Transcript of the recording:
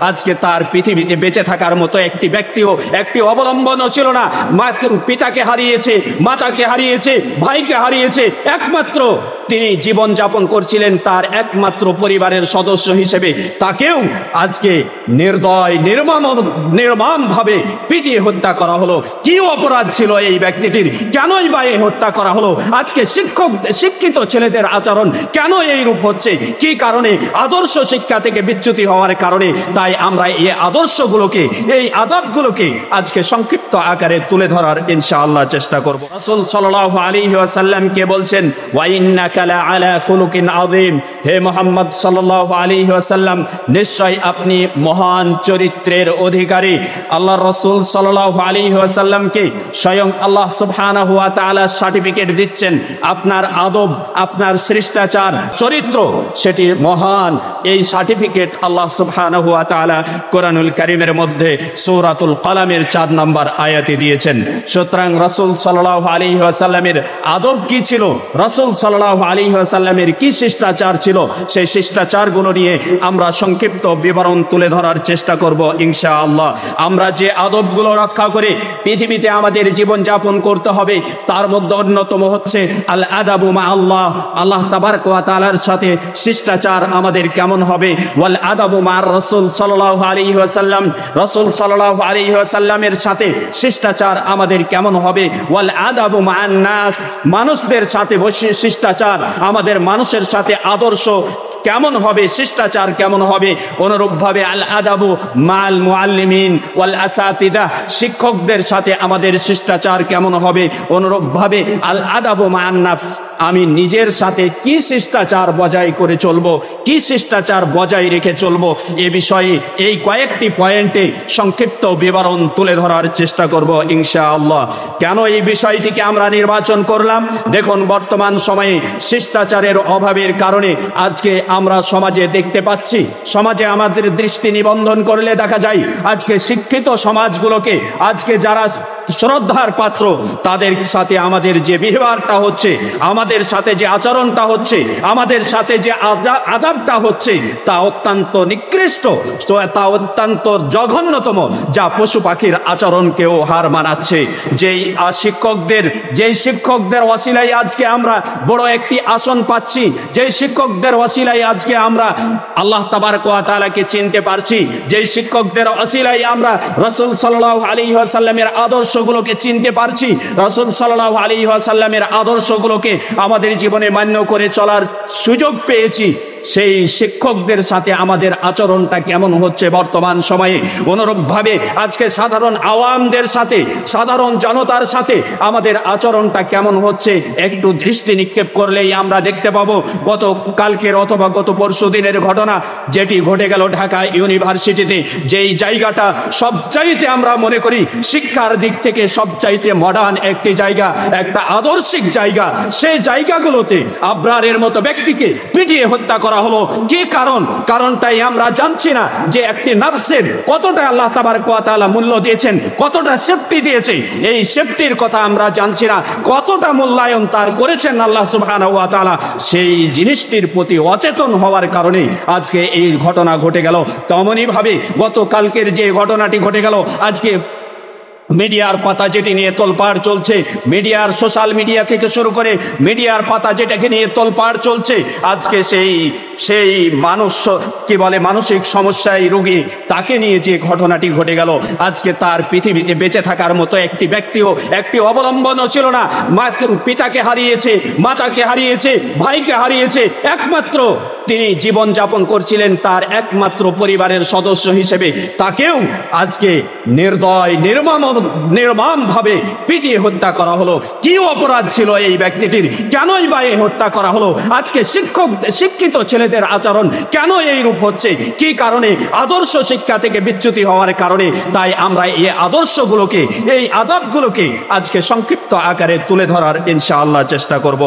আজকে তার পৃথিবীতে বেঁচে থাকার মতো একটি ব্যক্তিও, একটি অবলম্বনও ছিল না। পিতাকে হারিয়েছে, মাতাকে হারিয়েছে, ভাইকে হারিয়েছে, একমাত্র তিনি জীবন যাপন করছিলেন তার একমাত্র পরিবারের সদস্য হিসেবে। তাকেও আজকে নির্দয় নির্মমভাবে পিটিয়ে হত্যা করা হলো। কি অপরাধ ছিল এই ব্যক্তিটির? কেনই বা এই হত্যা করা হলো? আজকে শিক্ষিত ছেলেদের আচরণ কেন এই রূপ হচ্ছে? কি কারণে? আদর্শ শিক্ষা থেকে বিচ্যুতি হওয়ার কারণে। তাই আমরা এই আদর্শগুলোকে, এই আদবগুলোকে আজকে সংক্ষিপ্ত আকারে তুলে ধরার ইনশাআল্লাহ চেষ্টা করব। রাসূল সাল্লাল্লাহু আলাইহি ওয়াসাল্লামকে বলছেন, ওয়া ইন্নাকা লা আলা খুলুকিন আযীম, হে মুহাম্মদ সাল্লাল্লাহু আলাইহি ওয়াসাল্লাম, নিশ্চয় আপনি মহান চরিত্রের অধিকারী। আল্লাহর রাসূল সাল্লাল্লাহু আলাইহি ওয়াসাল্লামকে স্বয়ং আল্লাহ সুবহানাহু ওয়া তাআলা সার্টিফিকেট দিচ্ছেন, আপনার আদব, আপনার শিষ্টাচার, চরিত্র সেটি মহান। এই সার্টিফিকেট আল্লাহ সুবহানাহু ওয়া তাআলা কোরআনুল কারীমের মধ্যে সূরাতুল কলামের 4 নম্বর আয়াতে দিয়েছেন। সুতরাং রাসূল সাল্লাল্লাহু আলাইহি ওয়াসাল্লামের আদব কি ছিল, রাসূল সাল্লাল্লাহু আলাইহি ওয়াসাল্লামের কি শিষ্টাচার ছিল, সেই শিষ্টাচারগুলো নিয়ে আমরা সংক্ষিপ্ত বিবরণ তুলে ধরার চেষ্টা করব ইনশাআল্লাহ। আমরা যে আদবগুলো রক্ষা করে পৃথিবীতে আমাদের জীবন যাপন করতে হবে, তার মধ্যে অন্যতম হচ্ছে আল আদাবু মা আল্লাহ, আল্লাহ তাবারক ওয়া তাআলার সাথে শিষ্টাচার আমাদের কেমন হবে। ওয়াল আদাবু মা রাসূল সাল্লাল্লাহু আলাইহি ওয়াসাল্লাম, রাসূল সাল্লাল্লাহু আলাইহি ওয়াসাল্লামের সাথে শিষ্টাচার আমাদের কেমন হবে। ওয়াল আদাবু মা নাস, মানুষদের সাথে শিষ্টাচার আমাদের, মানুষের সাথে আদর্শ কেমন হবে, শিষ্টাচার কেমন হবে। অনুরূপভাবে আল আদাবু মাল মুআল্লিমিন ওয়াল আসাতিদা, শিক্ষকদের সাথে আমাদের শিষ্টাচার কেমন হবে। অনুরূপভাবে আল আদাবু মান নাফস, আমি নিজের সাথে কি শিষ্টাচার বজায় করে চলবো, কি শিষ্টাচার বজায় রেখে চলবো, এ বিষয়ে এই কয়েকটি পয়েন্টে সংক্ষিপ্ত বিবরণ তুলে ধরার চেষ্টা করব ইনশাআল্লাহ। কেন এই বিষয়টিকে আমরা নির্বাচন করলাম? দেখুন, বর্তমান সময়ে শিষ্টাচারের অভাবের কারণে আজকে আমরা সমাজে দেখতে পাচ্ছি, সমাজে আমাদের দৃষ্টি নিবন্ধন করলে দেখা যায় আজকে শিক্ষিত সমাজগুলোকে, আজকে যারা শ্রদ্ধার পাত্র, তাদের সাথে আমাদের যে বিহেভিয়ারটা হচ্ছে, আমাদের সাথে যে আচরণটা হচ্ছে, আমাদের সাথে যে আদবটা হচ্ছে, তা অত্যন্ত নিকৃষ্ট, তা অত্যন্ত জঘন্যতম, যা পশু পাখির আচরণকেও হার মানাচ্ছে। যেই শিক্ষকদের ওয়াসিলায় আজকে আমরা বড় একটি আসন পাচ্ছি, যেই শিক্ষকদের ওয়াসিলায় আজকে আমরা আল্লাহ তাবারক ওয়া তাআলাকে চিনতে পারছি, যেই শিক্ষকদের ওয়াসিলায় আমরা রাসূল সাল্লাল্লাহু আলাইহি ওয়াসাল্লামের আদর্শগুলোকে চিনতে পারছি, রাসূল সাল্লাল্লাহু আলাইহি ওয়াসাল্লামের আদর্শগুলোকে আমাদের জীবনে মান্য করে চলার সুযোগ পেয়েছি, সেই শিক্ষকদের সাথে আমাদের আচরণটা কেমন হচ্ছে বর্তমান সময়ে। অনুরূপভাবে আজকে সাধারণ আওয়ামদের সাথে, সাধারণ জনতার সাথে আমাদের আচরণটা কেমন হচ্ছে একটু দৃষ্টি নিক্ষেপ করলেই আমরা দেখতে পাবো। গত কালকের অথবা গত পরশু দিনের ঘটনা যেটি ঘটে গেল ঢাকা ইউনিভার্সিটিতে, যেই জায়গাটা সবচাইতে আমরা মনে করি শিক্ষার দিক থেকে সবচাইতে মডার্ন একটি জায়গা, একটা আদর্শিক জায়গা, সেই জায়গাগুলোতে আবরারের মতো ব্যক্তিকে পিটিয়ে হত্যা করা হলো। কি কারণটাই আমরা জানছি না, যে একটি নাফসের কতটা আল্লাহ তাবারক ওয়া তাআলা মূল্য দিয়েছেন, কতটা সেফটি দিয়েছে, এই সেফটির কথা আমরা জানছি না, কতটা মূল্যায়ন তার করেছেন আল্লাহ সুবহানাহু ওয়া তাআলা। সেই জিনিসটির প্রতি অচেতন হওয়ার কারণে আজকে এই ঘটনা ঘটে গেল। তেমনি ভাবে গতকালকের যে ঘটনাটি ঘটে গেল, আজকে মিডিয়ার পাতা যেটি নিয়ে তোলপাড় চলছে, মিডিয়ার সোশ্যাল মিডিয়া থেকে শুরু করে মিডিয়ার পাতা যেটাকে নিয়ে তোলপাড় চলছে, আজকে সেই মানুষ কি বলে মানসিক সমস্যায় রোগী, তাকে নিয়ে যে ঘটনাটি ঘটে গেল, আজকে তার পৃথিবীতে বেঁচে থাকার মতো একটি ব্যক্তিও, একটি অবলম্বনও ছিল না। পিতাকে হারিয়েছে, মাতাকে হারিয়েছে, ভাইকে হারিয়েছে, একমাত্র তিনি জীবন যাপন করছিলেন তার একমাত্র পরিবারের সদস্য হিসেবে। তাকেও আজকে নির্দয় নির্মমভাবে পিটিয়ে হত্যা করা হলো। কি অপরাধ ছিল এই ব্যক্তিটির? কেনই বা এই হত্যা করা হলো? আজকে শিক্ষিত ছেলেদের আচরণ কেন এই রূপ হচ্ছে? কি কারণে? আদর্শ শিক্ষা থেকে বিচ্যুতি হওয়ার কারণে। তাই আমরা এই আদর্শগুলোকে, এই আদবগুলোকে আজকে সংক্ষিপ্ত আকারে তুলে ধরার ইনশাআল্লাহ চেষ্টা করব।